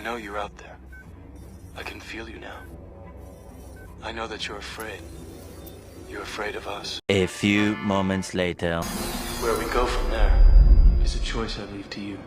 know you're out there. I can feel you now. I know that you're afraid. You're afraid of us. A few moments later. Where we go from there is a choice I leave to you.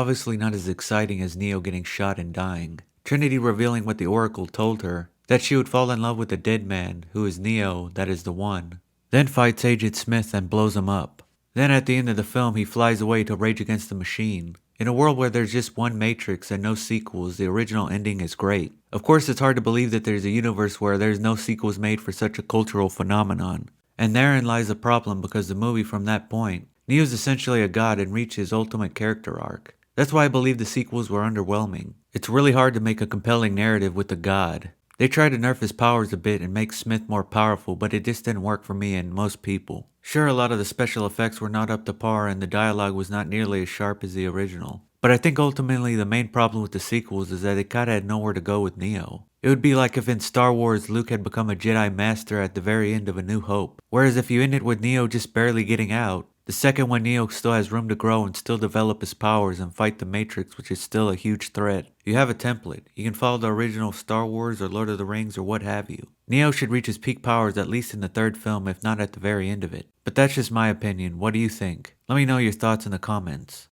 Obviously not as exciting as Neo getting shot and dying. Trinity revealing what the Oracle told her, that she would fall in love with the dead man, who is Neo, that is the one. Then fights Agent Smith and blows him up. Then at the end of the film he flies away to Rage Against the Machine. In a world where there's just one Matrix and no sequels, the original ending is great. Of course it's hard to believe that there's a universe where there's no sequels made for such a cultural phenomenon. And therein lies the problem, because the movie from that point, Neo's essentially a god and reached his ultimate character arc. That's why I believe the sequels were underwhelming. It's really hard to make a compelling narrative with a god. They tried to nerf his powers a bit and make Smith more powerful, but it just didn't work for me and most people. Sure, a lot of the special effects were not up to par and the dialogue was not nearly as sharp as the original. But I think ultimately the main problem with the sequels is that they kinda had nowhere to go with Neo. It would be like if in Star Wars Luke had become a Jedi Master at the very end of A New Hope. Whereas if you end it with Neo just barely getting out, the second one Neo still has room to grow and still develop his powers and fight the Matrix, which is still a huge threat. You have a template. You can follow the original Star Wars or Lord of the Rings or what have you. Neo should reach his peak powers at least in the third film, if not at the very end of it. But that's just my opinion. What do you think? Let me know your thoughts in the comments.